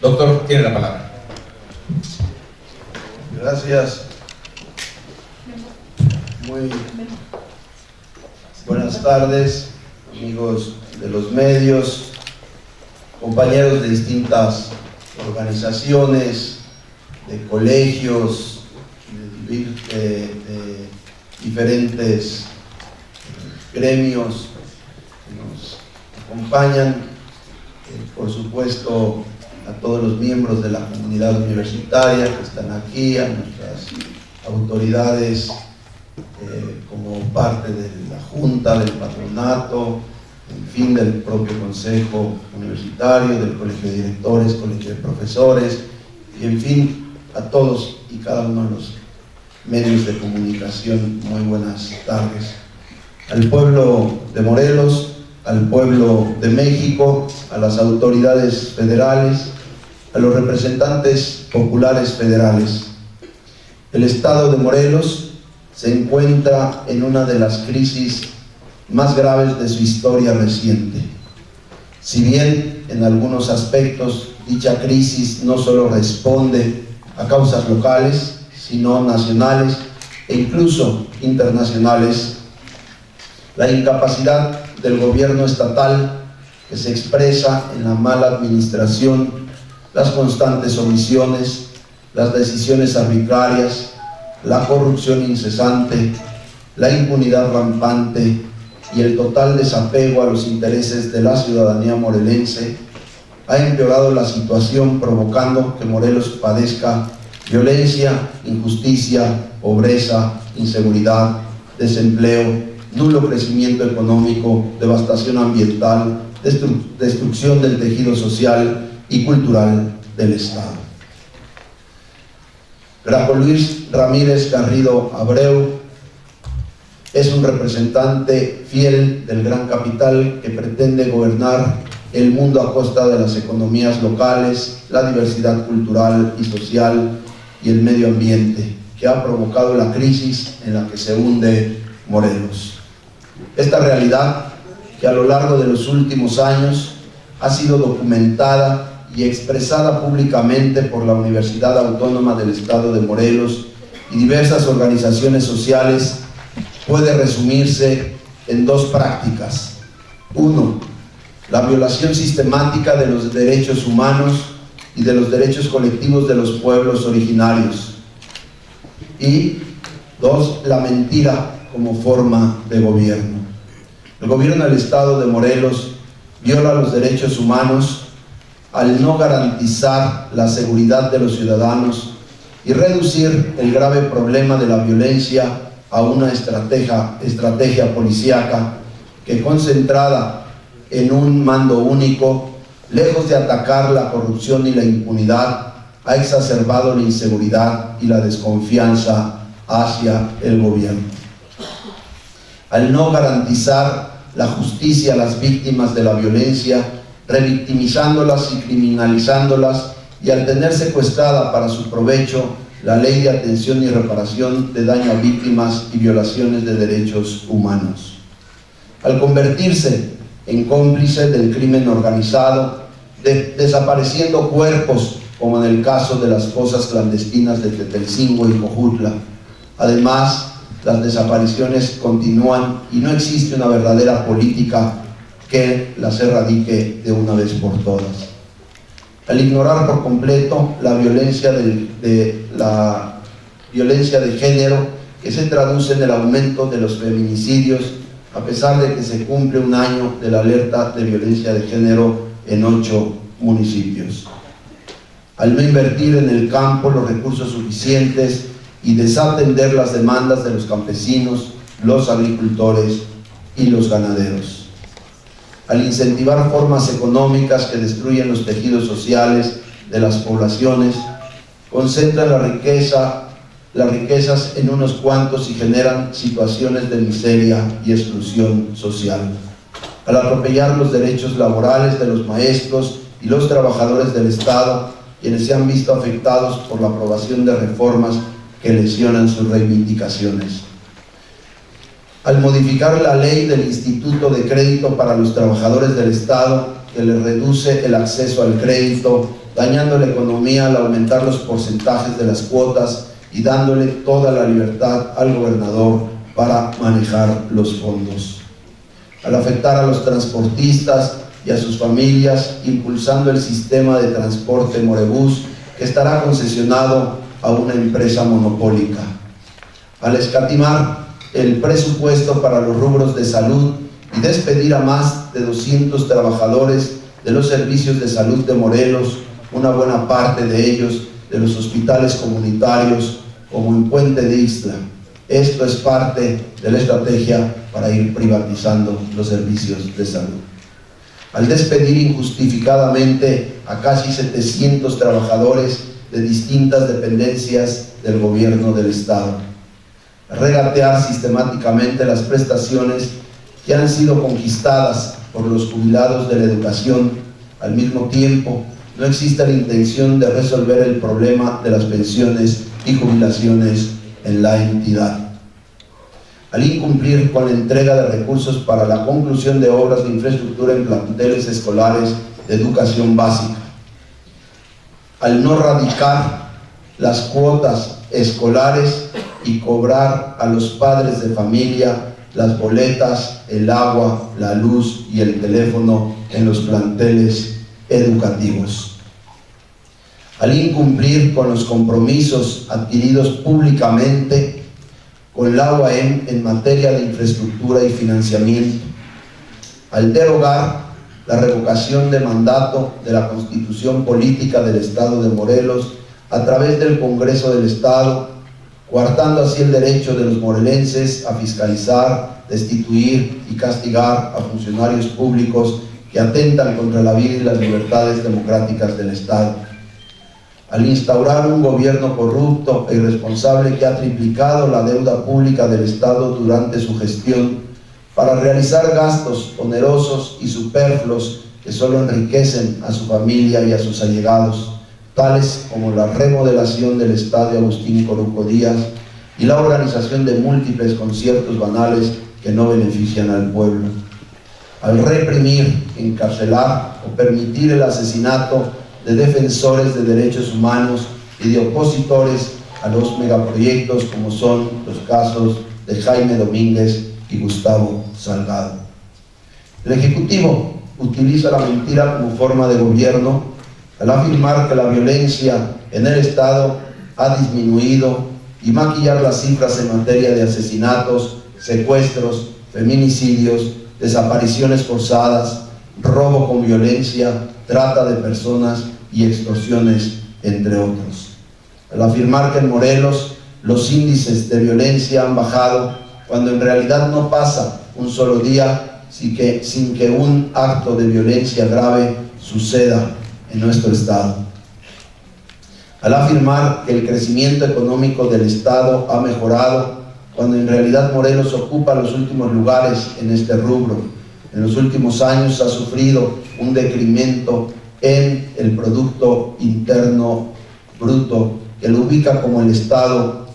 Doctor, tiene la palabra. Gracias. Muy buenas tardes, amigos de los medios, compañeros de distintas organizaciones, de colegios, de diferentes gremios que nos acompañan, por supuesto a todos los miembros de la comunidad universitaria que están aquí, a nuestras autoridades como parte de la Junta, del Patronato, en fin, del propio Consejo Universitario, del Colegio de Directores, Colegio de Profesores, y en fin, a todos y cada uno de los medios de comunicación, muy buenas tardes. Al pueblo de Morelos, al pueblo de México, a las autoridades federales, a los representantes populares federales. El Estado de Morelos se encuentra en una de las crisis más graves de su historia reciente. Si bien en algunos aspectos dicha crisis no solo responde a causas locales, sino nacionales e incluso internacionales, la incapacidad del gobierno estatal, que se expresa en la mala administración, las constantes omisiones, las decisiones arbitrarias, la corrupción incesante, la impunidad rampante y el total desapego a los intereses de la ciudadanía morelense, ha empeorado la situación, provocando que Morelos padezca violencia, injusticia, pobreza, inseguridad, desempleo, nulo crecimiento económico, devastación ambiental, destrucción del tejido social y cultural del Estado. Graco Luis Ramírez Garrido Abreu es un representante fiel del gran capital que pretende gobernar el mundo a costa de las economías locales, la diversidad cultural y social y el medio ambiente, que ha provocado la crisis en la que se hunde Morelos. Esta realidad, que a lo largo de los últimos años ha sido documentada y expresada públicamente por la Universidad Autónoma del Estado de Morelos y diversas organizaciones sociales, puede resumirse en dos prácticas. Uno, la violación sistemática de los derechos humanos y de los derechos colectivos de los pueblos originarios. Y dos, la mentira como forma de gobierno. El gobierno del Estado de Morelos viola los derechos humanos al no garantizar la seguridad de los ciudadanos y reducir el grave problema de la violencia a una estrategia policíaca que, concentrada en un mando único, lejos de atacar la corrupción y la impunidad, ha exacerbado la inseguridad y la desconfianza hacia el gobierno. Al no garantizar la justicia a las víctimas de la violencia, revictimizándolas y criminalizándolas, y al tener secuestrada para su provecho la Ley de Atención y Reparación de Daño a Víctimas y Violaciones de Derechos Humanos. Al convertirse en cómplice del crimen organizado, desapareciendo cuerpos, como en el caso de las fosas clandestinas de Tetelcingo y Jojutla. Además, las desapariciones continúan y no existe una verdadera política que las erradique de una vez por todas. Al ignorar por completo la violencia de género, que se traduce en el aumento de los feminicidios, a pesar de que se cumple un año de la alerta de violencia de género en 8 municipios. Al no invertir en el campo los recursos suficientes y desatender las demandas de los campesinos, los agricultores y los ganaderos. Al incentivar formas económicas que destruyen los tejidos sociales de las poblaciones, concentran las riquezas en unos cuantos y generan situaciones de miseria y exclusión social. Al atropellar los derechos laborales de los maestros y los trabajadores del Estado, quienes se han visto afectados por la aprobación de reformas que lesionan sus reivindicaciones. Al modificar la ley del Instituto de Crédito para los Trabajadores del Estado, que les reduce el acceso al crédito dañando la economía al aumentar los porcentajes de las cuotas y dándole toda la libertad al gobernador para manejar los fondos. Al afectar a los transportistas y a sus familias, impulsando el sistema de transporte Morebús, que estará concesionado a una empresa monopólica. Al escatimar el presupuesto para los rubros de salud y despedir a más de 200 trabajadores de los servicios de salud de Morelos, una buena parte de ellos de los hospitales comunitarios, como en Puente de Ixtla. Esto es parte de la estrategia para ir privatizando los servicios de salud. Al despedir injustificadamente a casi 700 trabajadores de distintas dependencias del gobierno del Estado. Regatear sistemáticamente las prestaciones que han sido conquistadas por los jubilados de la educación. Al mismo tiempo, no existe la intención de resolver el problema de las pensiones y jubilaciones en la entidad. Al incumplir con la entrega de recursos para la conclusión de obras de infraestructura en planteles escolares de educación básica. Al no radicar las cuotas escolares y cobrar a los padres de familia las boletas, el agua, la luz y el teléfono en los planteles educativos. Al incumplir con los compromisos adquiridos públicamente con la UAM en materia de infraestructura y financiamiento. Al derogar la revocación de mandato de la Constitución Política del Estado de Morelos a través del Congreso del Estado, coartando así el derecho de los morelenses a fiscalizar, destituir y castigar a funcionarios públicos que atentan contra la vida y las libertades democráticas del Estado. Al instaurar un gobierno corrupto e irresponsable que ha triplicado la deuda pública del Estado durante su gestión para realizar gastos onerosos y superfluos que solo enriquecen a su familia y a sus allegados, tales como la remodelación del Estadio Agustín Coruco Díaz y la organización de múltiples conciertos banales que no benefician al pueblo. Al reprimir, encarcelar o permitir el asesinato de defensores de derechos humanos y de opositores a los megaproyectos como son los casos de Jaime Domínguez y Gustavo Salgado. El Ejecutivo utiliza la mentira como forma de gobierno al afirmar que la violencia en el Estado ha disminuido y maquillar las cifras en materia de asesinatos, secuestros, feminicidios, desapariciones forzadas, robo con violencia, trata de personas y extorsiones, entre otros. Al afirmar que en Morelos los índices de violencia han bajado, cuando en realidad no pasa un solo día sin que un acto de violencia grave suceda en nuestro Estado. Al afirmar que el crecimiento económico del Estado ha mejorado, cuando en realidad Morelos ocupa los últimos lugares en este rubro. En los últimos años ha sufrido un decremento en el Producto Interno Bruto, que lo ubica como el Estado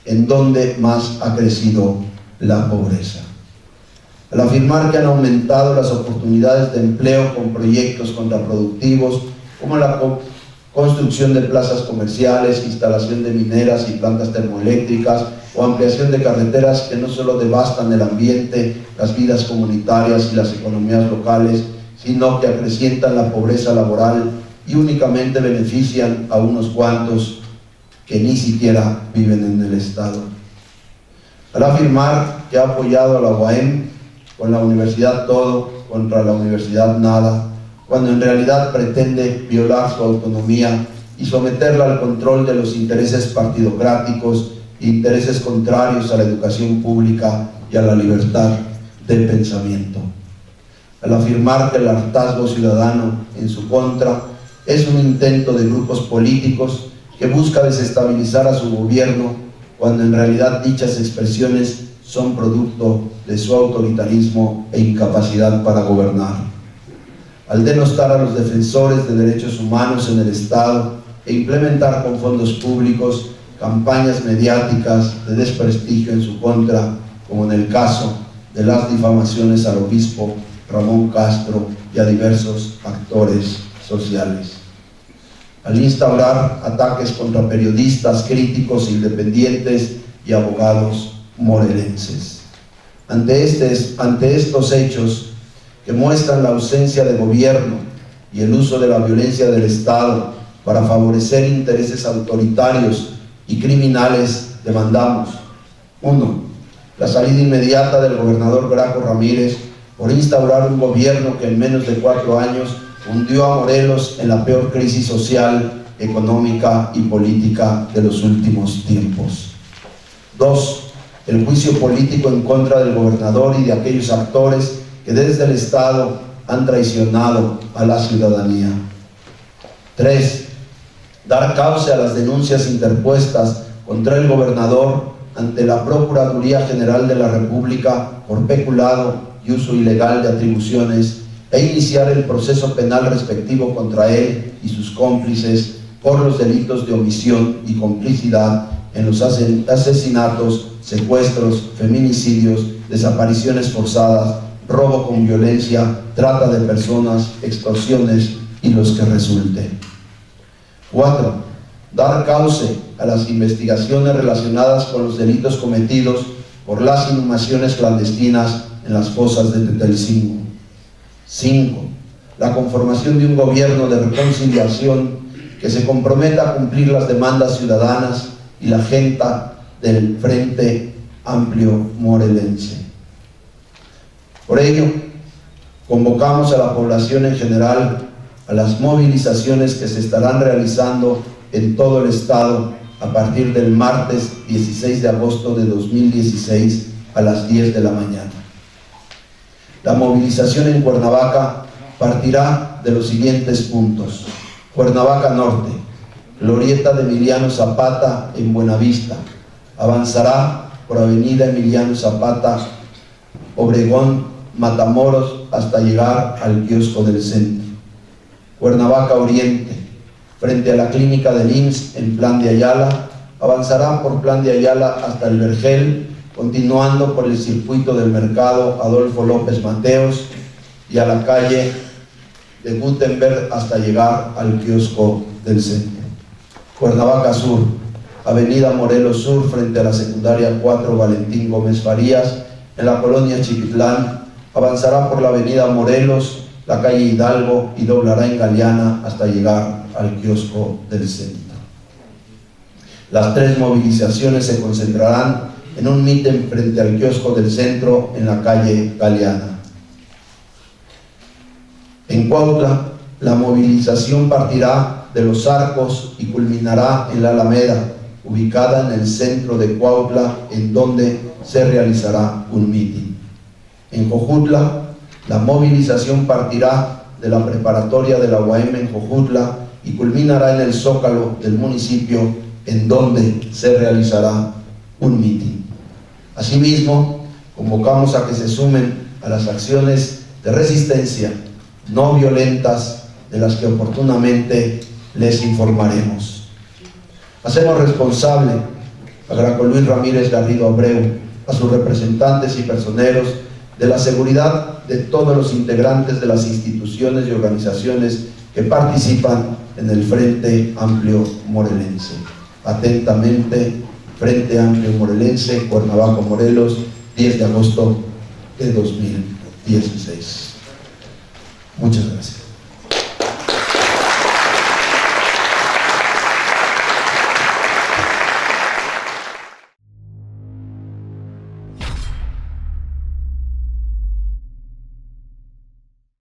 en donde más ha crecido la pobreza. Al afirmar que han aumentado las oportunidades de empleo con proyectos contraproductivos como la construcción de plazas comerciales, instalación de mineras y plantas termoeléctricas o ampliación de carreteras que no solo devastan el ambiente, las vidas comunitarias y las economías locales, sino que acrecientan la pobreza laboral y únicamente benefician a unos cuantos que ni siquiera viven en el Estado. Al afirmar que ha apoyado a la UAM con la universidad todo contra la universidad nada, cuando en realidad pretende violar su autonomía y someterla al control de los intereses partidocráticos e intereses contrarios a la educación pública y a la libertad del pensamiento. Al afirmar que el hartazgo ciudadano en su contra es un intento de grupos políticos que busca desestabilizar a su gobierno, cuando en realidad dichas expresiones son producto de su autoritarismo e incapacidad para gobernar. Al denostar a los defensores de derechos humanos en el Estado e implementar con fondos públicos campañas mediáticas de desprestigio en su contra, como en el caso de las difamaciones al obispo Ramón Castro y a diversos actores sociales. al instaurar ataques contra periodistas, críticos, independientes y abogados morelenses. Ante estos hechos que muestran la ausencia de gobierno y el uso de la violencia del Estado para favorecer intereses autoritarios y criminales, demandamos: 1. La salida inmediata del gobernador Graco Ramírez por instaurar un gobierno que en menos de 4 años hundió a Morelos en la peor crisis social, económica y política de los últimos tiempos. 2. El juicio político en contra del gobernador y de aquellos actores que desde el Estado han traicionado a la ciudadanía. 3. Dar cauce a las denuncias interpuestas contra el gobernador ante la Procuraduría General de la República por peculado y uso ilegal de atribuciones e iniciar el proceso penal respectivo contra él y sus cómplices por los delitos de omisión y complicidad en los asesinatos, secuestros, feminicidios, desapariciones forzadas, robo con violencia, trata de personas, extorsiones y los que resulten. 4. Dar cauce a las investigaciones relacionadas con los delitos cometidos por las inhumaciones clandestinas en las fosas de Tetelcingo. 5. La conformación de un gobierno de reconciliación que se comprometa a cumplir las demandas ciudadanas y la agenda del Frente Amplio Morelense. Por ello, convocamos a la población en general a las movilizaciones que se estarán realizando en todo el estado a partir del martes 16 de agosto de 2016 a las 10 de la mañana. La movilización en Cuernavaca partirá de los siguientes puntos: Cuernavaca Norte, Glorieta de Emiliano Zapata en Buenavista, avanzará por Avenida Emiliano Zapata, Obregón, Matamoros, hasta llegar al kiosco del centro. Cuernavaca Oriente, frente a la clínica del IMSS en Plan de Ayala, avanzará por Plan de Ayala hasta el Vergel, continuando por el circuito del mercado Adolfo López Mateos y a la calle de Gutenberg hasta llegar al kiosco del centro. Cuernavaca Sur, Avenida Morelos Sur, frente a la secundaria 4 Valentín Gómez Farías, en la colonia Chiquitlán, avanzará por la avenida Morelos, la calle Hidalgo y doblará en Galeana hasta llegar al kiosco del centro. Las 3 movilizaciones se concentrarán en un mitin frente al kiosco del centro en la calle Galeana. En Cuautla, la movilización partirá de Los Arcos y culminará en la Alameda, ubicada en el centro de Cuautla, en donde se realizará un mitin. En Jojutla, la movilización partirá de la preparatoria de la UAM en Jojutla y culminará en el Zócalo del municipio, en donde se realizará un mitin. Asimismo, convocamos a que se sumen a las acciones de resistencia no violentas de las que oportunamente les informaremos. Hacemos responsable a Graco Luis Ramírez Garrido Abreu, a sus representantes y personeros, de la seguridad de todos los integrantes de las instituciones y organizaciones que participan en el Frente Amplio Morelense. Atentamente, Frente Amplio Morelense, Cuernavaca, Morelos, 10 de agosto de 2016. Muchas gracias.